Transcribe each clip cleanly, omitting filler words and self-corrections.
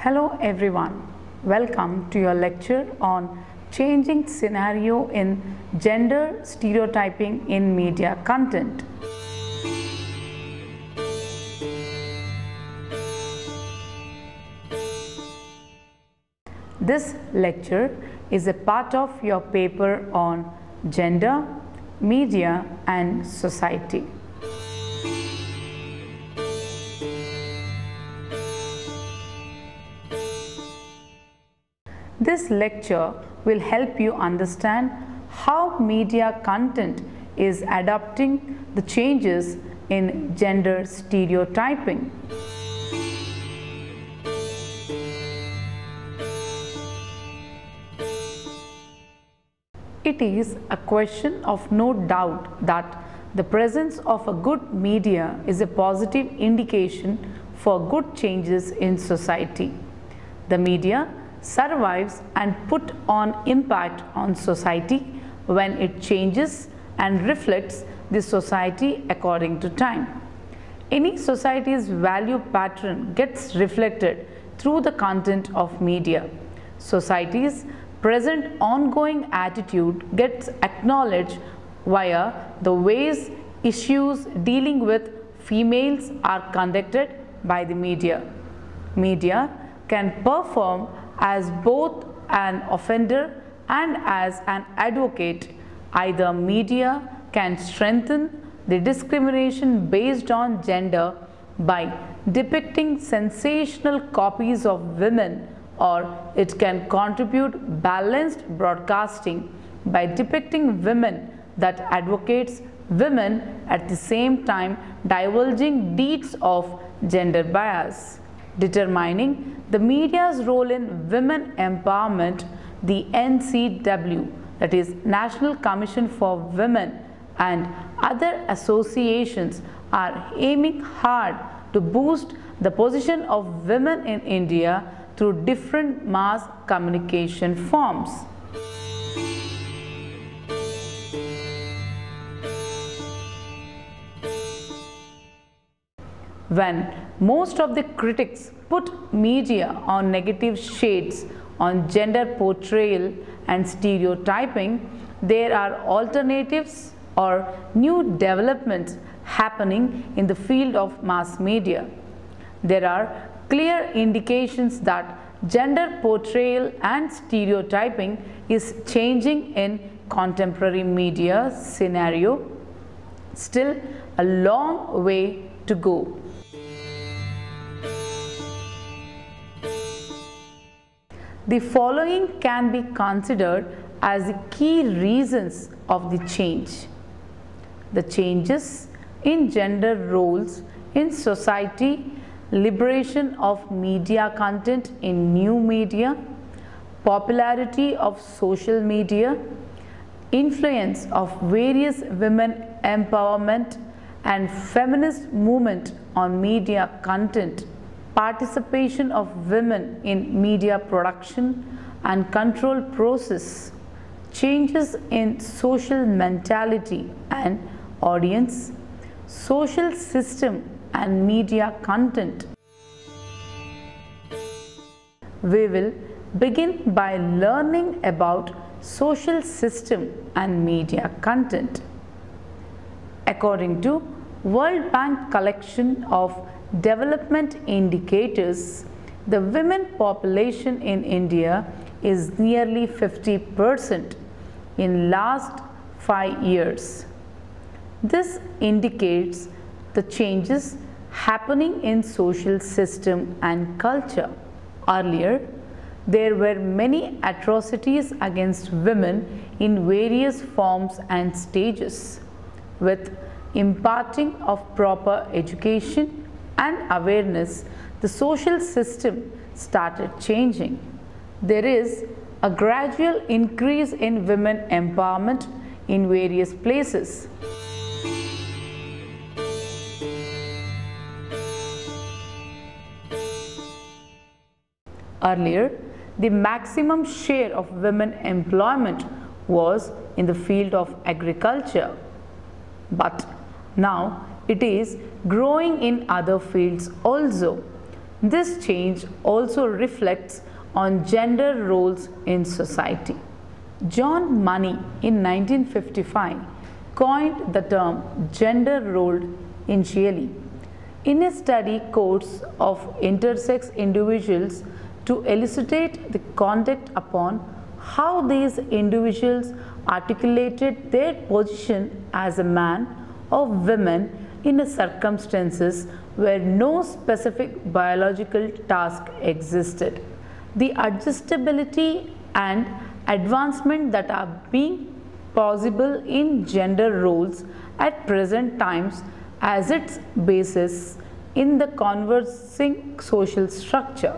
Hello everyone, welcome to your lecture on changing scenario in gender stereotyping in media content. This lecture is a part of your paper on gender, media and society. This lecture will help you understand how media content is adapting the changes in gender stereotyping. It is a question of no doubt that the presence of a good media is a positive indication for good changes in society. The media survives and put on impact on society when it changes and reflects the society according to time. Any society's value pattern gets reflected through the content of media. Society's present ongoing attitude gets acknowledged via the ways issues dealing with females are conducted by the media. Media can perform as both an offender and as an advocate. Either media can strengthen the discrimination based on gender by depicting sensational copies of women, or it can contribute balanced broadcasting by depicting women that advocates women at the same time divulging deeds of gender bias. Determining the media's role in women empowerment, the NCW, that is National Commission for Women, and other associations are aiming hard to boost the position of women in India through different mass communication forms. When most of the critics put media on negative shades on gender portrayal and stereotyping, there are alternatives or new developments happening in the field of mass media. There are clear indications that gender portrayal and stereotyping is changing in contemporary media scenario. Still a long way to go. The following can be considered as the key reasons of the change: the changes in gender roles in society, liberation of media content in new media, popularity of social media, influence of various women empowerment and feminist movement on media content, participation of women in media production and control process, changes in social mentality and audience, social system and media content. We will begin by learning about social system and media content. According to World Bank collection of development indicators, the women population in India is nearly 50% in last 5 years. This indicates the changes happening in social system and culture. Earlier, there were many atrocities against women in various forms and stages. With imparting of proper education and awareness, the social system started changing. There is a gradual increase in women empowerment in various places. Earlier, the maximum share of women employment was in the field of agriculture, but now it is growing in other fields also. This change also reflects on gender roles in society. John Money in 1955 coined the term gender role initially in a study course of intersex individuals to elucidate the conduct upon how these individuals articulated their position as a man or woman in circumstances where no specific biological task existed. The adjustability and advancement that are being possible in gender roles at present times as its basis in the conversing social structure.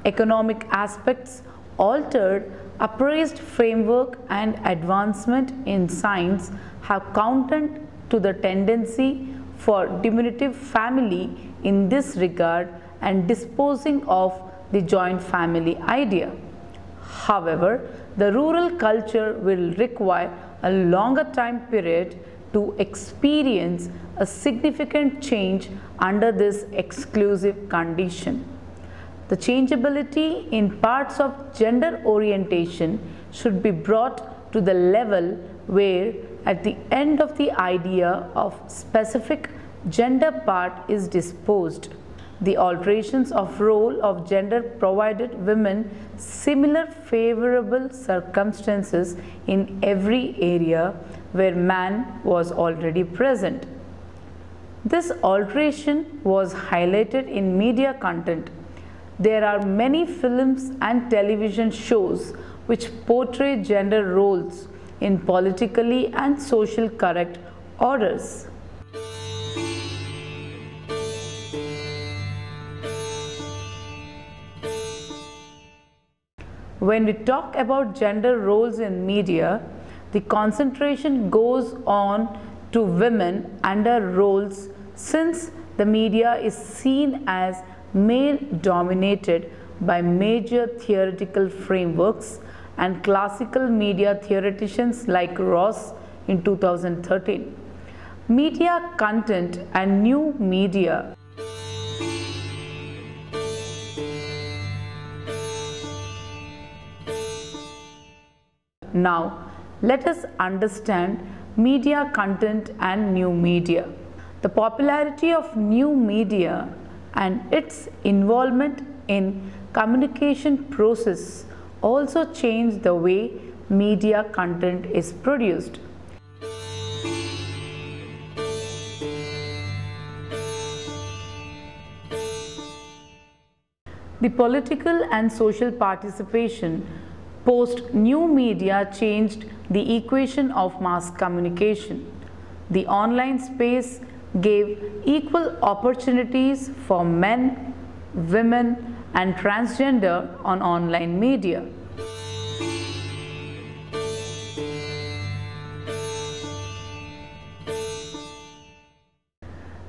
Economic aspects altered, appraised framework and advancement in science have countered to the tendency for diminutive family in this regard and disposing of the joint family idea. However, the rural culture will require a longer time period to experience a significant change under this exclusive condition. The changeability in parts of gender orientation should be brought to the level where at the end of the idea of specific gender part is disposed. The alterations of role of gender provided women similar favorable circumstances in every area where man was already present. This alteration was highlighted in media content. There are many films and television shows which portray gender roles in politically and social correct orders. When we talk about gender roles in media, the concentration goes on to women under roles since the media is seen as male dominated by major theoretical frameworks and classical media theoreticians like Ross in 2013. Media content and new media. Now, let us understand media content and new media. The popularity of new media and its involvement in communication process also change the way media content is produced. The political and social participation post new media changed the equation of mass communication. The online space gave equal opportunities for men, women, and transgender on online media.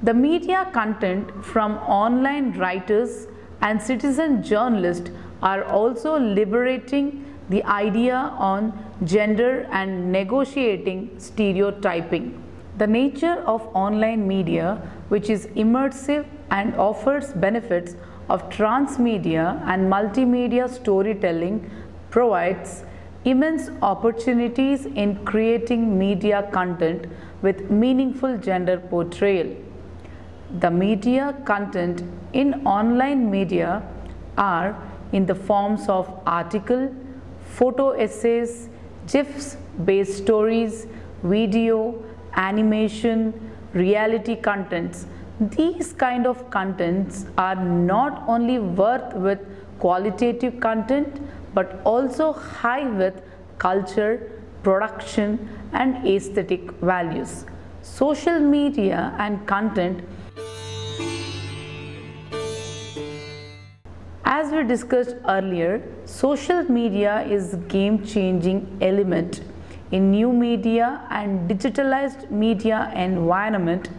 The media content from online writers and citizen journalists are also liberating the idea on gender and negotiating stereotyping. The nature of online media, which is immersive and offers benefits of transmedia and multimedia storytelling, provides immense opportunities in creating media content with meaningful gender portrayal. The media content in online media are in the forms of article, photo essays, GIFs-based stories, video, animation, reality contents. These kind of contents are not only worth with qualitative content but also high with culture, production and aesthetic values. Social media and content. As we discussed earlier, social media is a game-changing element in new media and digitalized media environment.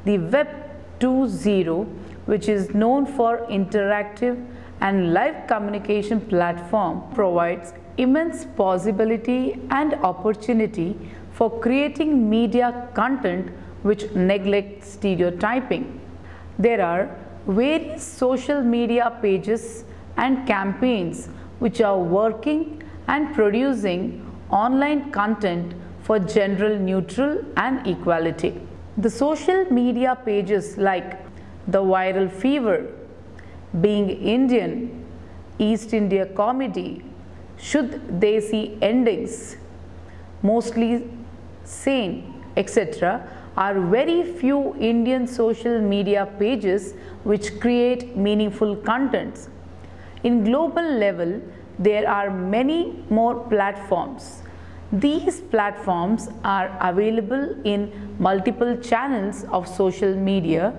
The Web 2.0, which is known for interactive and live communication platform, provides immense possibility and opportunity for creating media content which neglects stereotyping. There are various social media pages and campaigns which are working and producing online content for gender neutral and equality. The social media pages like The Viral Fever, Being Indian, East India Comedy, Should They See Endings, Mostly Sane, etc. are very few Indian social media pages which create meaningful contents. In global level, there are many more platforms. These platforms are available in multiple channels of social media,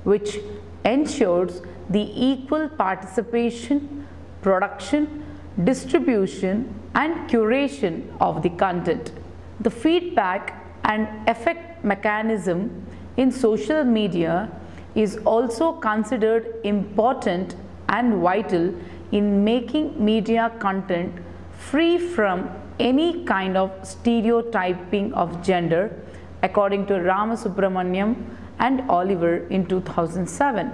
which ensures the equal participation, production, distribution, and curation of the content. The feedback and effect mechanism in social media is also considered important and vital in making media content free from any kind of stereotyping of gender, according to Ramasubramaniam and Oliver in 2007.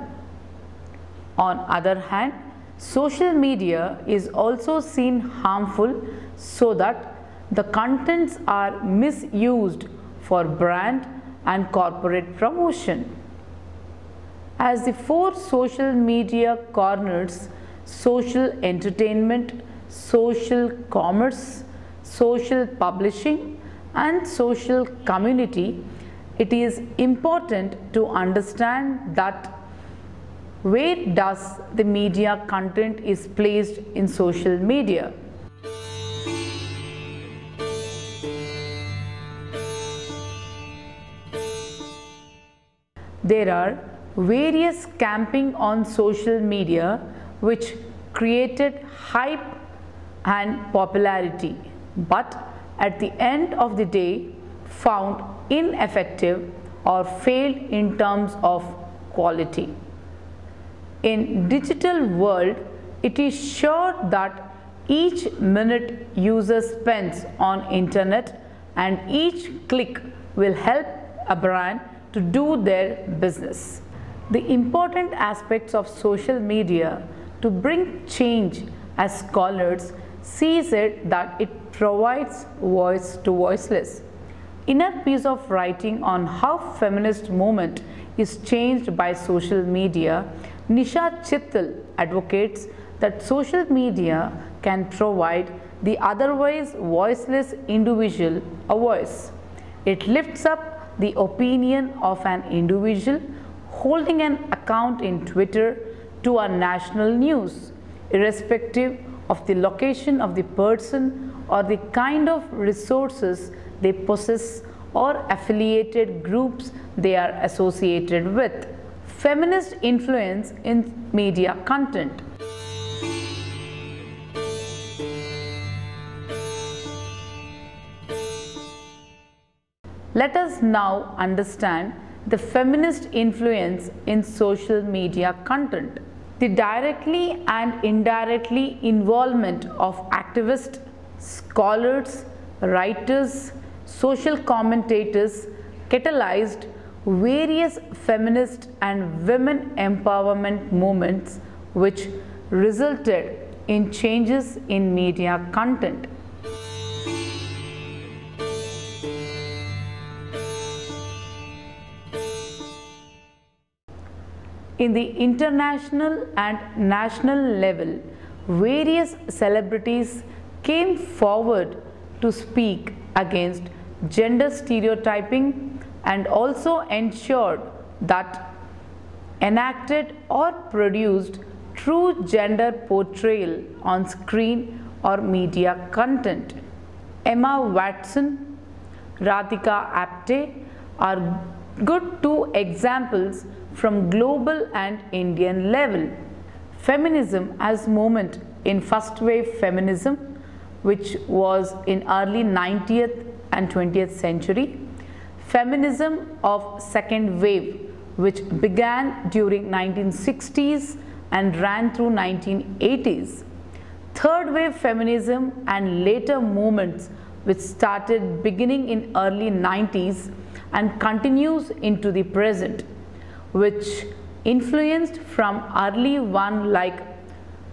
On other hand, social media is also seen harmful so that the contents are misused for brand and corporate promotion. As the four social media corners, social entertainment, social commerce, social publishing, and social community, it is important to understand that where does the media content is placed in social media. There are various campaigns on social media which created hype and popularity, but at the end of the day found ineffective or failed in terms of quality. In digital world, it is sure that each minute user spends on internet and each click will help a brand to do their business. The important aspects of social media to bring change, as scholars sees it, that it provides voice to voiceless. In a piece of writing on how feminist movement is changed by social media, Nisha Chittal advocates that social media can provide the otherwise voiceless individual a voice. It lifts up the opinion of an individual holding an account in Twitter to a national news, irrespective of the location of the person or the kind of resources they possess or affiliated groups they are associated with. Feminist influence in media content. Let us now understand the feminist influence in social media content. The directly and indirectly involvement of activists, scholars, writers, social commentators catalyzed various feminist and women empowerment movements which resulted in changes in media content. In the international and national level, various celebrities came forward to speak against gender stereotyping and also ensured that enacted or produced true gender portrayal on screen or media content. Emma Watson, Radhika Apte are good two examples from global and Indian level. Feminism as movement in first wave feminism, which was in early 19th and 20th century, feminism of second wave, which began during 1960s and ran through 1980s, third wave feminism and later movements which started beginning in early 90s and continues into the present, which influenced from early one like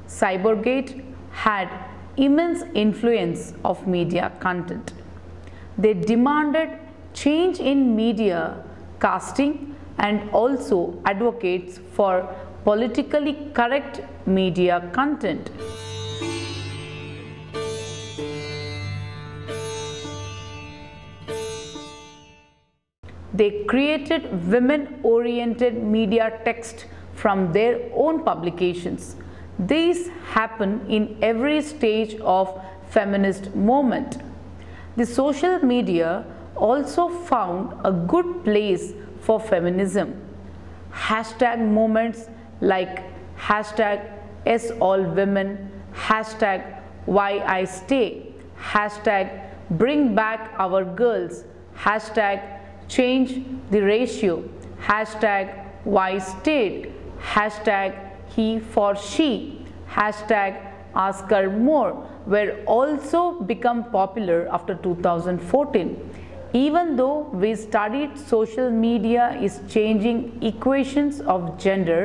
Cybergate had immense influence of media content. They demanded change in media casting and also advocates for politically correct media content. They created women-oriented media text from their own publications. These happen in every stage of feminist movement. The social media also found a good place for feminism. Hashtag movements like hashtag #SAllWomen, hashtag #WhyIStay, hashtag #BringBackOurGirls, hashtag change the ratio, hashtag #WhyState, hashtag he for she, hashtag ask her more were also become popular after 2014. Even though we studied social media is changing equations of gender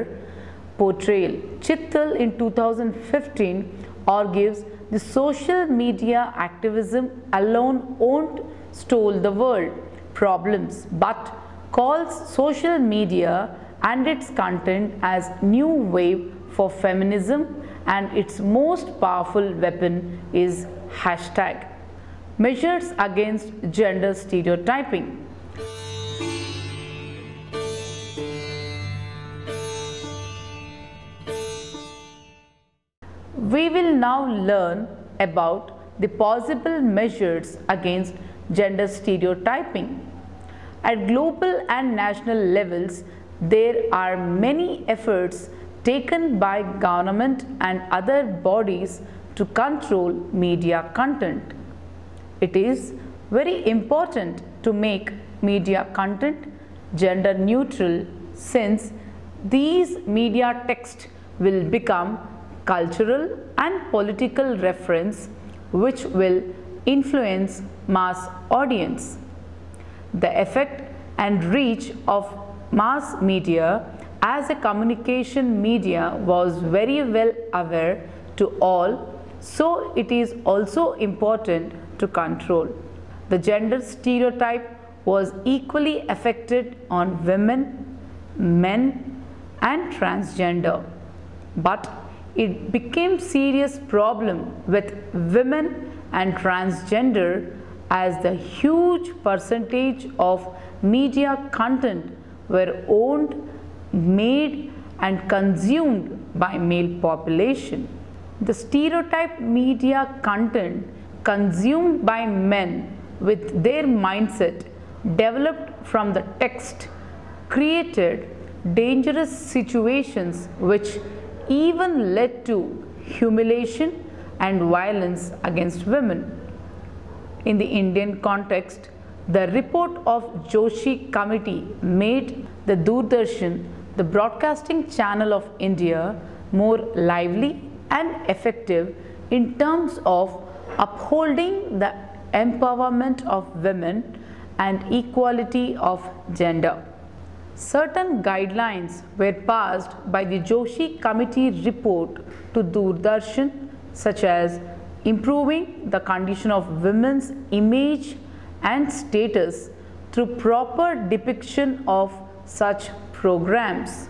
portrayal, Chittal in 2015 argues the social media activism alone won't stole the world problems, but calls social media and its content as new wave for feminism, and its most powerful weapon is hashtag. Measures against gender stereotyping. We will now learn about the possible measures against gender stereotyping. At global and national levels, there are many efforts taken by government and other bodies to control media content. It is very important to make media content gender neutral, since these media texts will become cultural and political reference which will influence mass audience. The effect and reach of mass media as a communication media was very well aware to all, so it is also important to control. The gender stereotype was equally affected on women, men and transgender, but it became serious problem with women and transgender as the huge percentage of media content were owned, made and consumed by male population. The stereotyped media content consumed by men with their mindset developed from the text created dangerous situations which even led to humiliation and violence against women. In the Indian context, the report of Joshi Committee made the Doordarshan, the broadcasting channel of India, more lively and effective in terms of upholding the empowerment of women and equality of gender. Certain guidelines were passed by the Joshi Committee report to Doordarshan, such as improving the condition of women's image and status through proper depiction of such programs.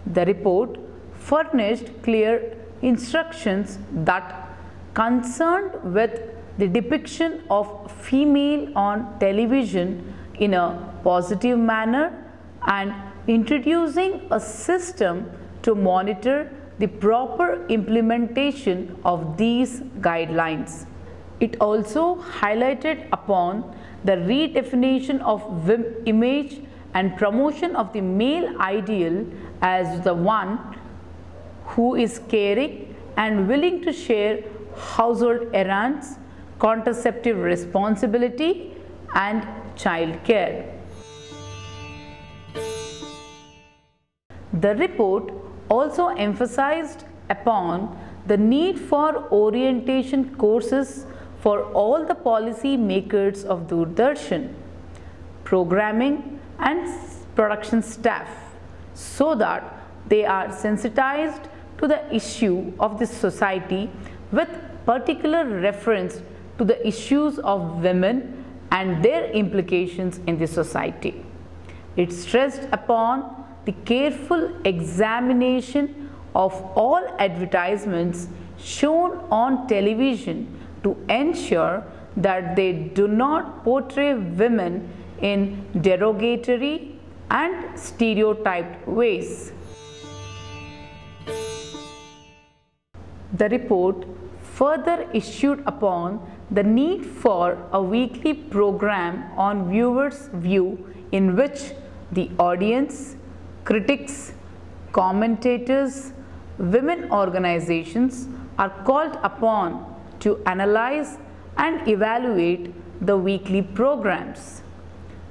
The report furnished clear instructions that concerned with the depiction of female on television in a positive manner and introducing a system to monitor the proper implementation of these guidelines. It also highlighted upon the redefinition of image and promotion of the male ideal as the one who is caring and willing to share household errands, contraceptive responsibility and child care. The report also emphasized upon the need for orientation courses for all the policy makers of Doordarshan, programming and production staff, so that they are sensitized to the issue of this society with particular reference to the issues of women and their implications in the society. It stressed upon the careful examination of all advertisements shown on television to ensure that they do not portray women in derogatory and stereotyped ways. The report further issued upon the need for a weekly program on viewers' view in which the audience, critics, commentators, women organizations are called upon to analyze and evaluate the weekly programs.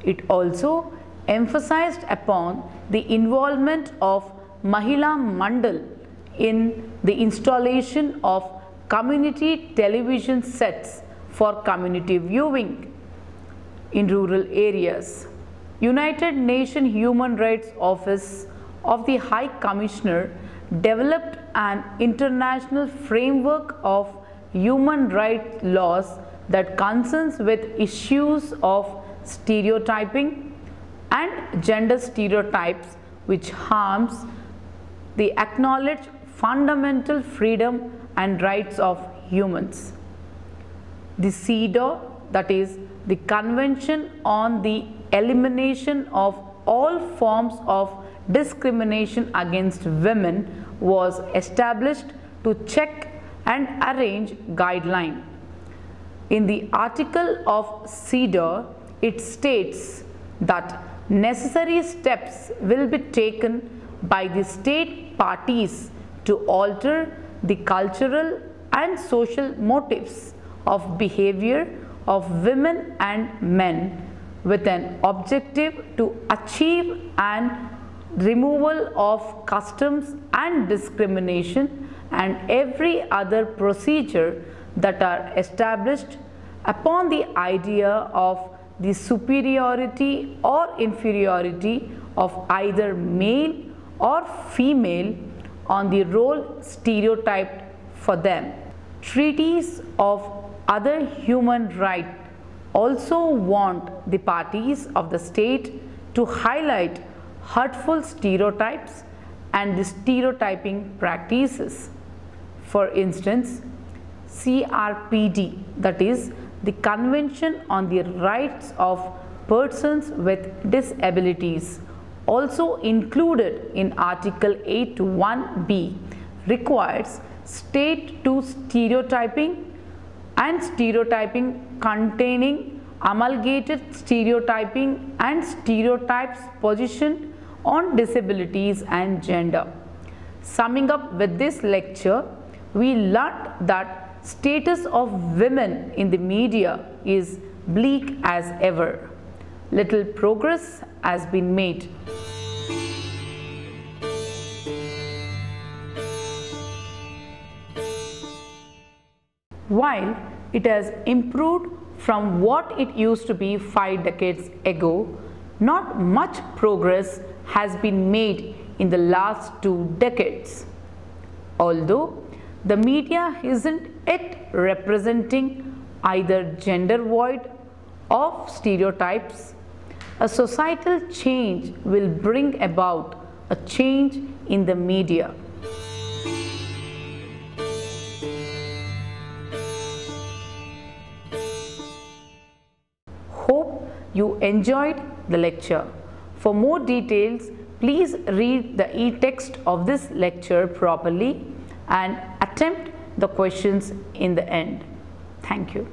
It also emphasized upon the involvement of Mahila Mandal in the installation of community television sets for community viewing in rural areas. United Nations Human Rights Office of the High Commissioner developed an international framework of human rights laws that concerns with issues of stereotyping and gender stereotypes, which harms the acknowledged fundamental freedom and rights of humans. The CEDAW, that is the Convention on the Elimination of all forms of discrimination against women, was established to check and arrange guidelines. In the article of CEDAW, it states that necessary steps will be taken by the state parties to alter the cultural and social motives of behavior of women and men with an objective to achieve an removal of customs and discrimination and every other procedure that are established upon the idea of the superiority or inferiority of either male or female on the role stereotyped for them. Treaties of other human rights also want the parties of the state to highlight hurtful stereotypes and the stereotyping practices. For instance, CRPD, that is the Convention on the Rights of Persons with Disabilities, also included in Article 8(1)(b), requires state to stereotyping and stereotyping containing amalgamated stereotyping and stereotypes position on disabilities and gender. Summing up with this lecture, we learned that status of women in the media is bleak as ever. Little progress has been made. While it has improved from what it used to be 5 decades ago, not much progress has been made in the last 2 decades. Although the media isn't yet representing either gender void of stereotypes, a societal change will bring about a change in the media. Hope you enjoyed the lecture. For more details, please read the e-text of this lecture properly and attempt the questions in the end. Thank you.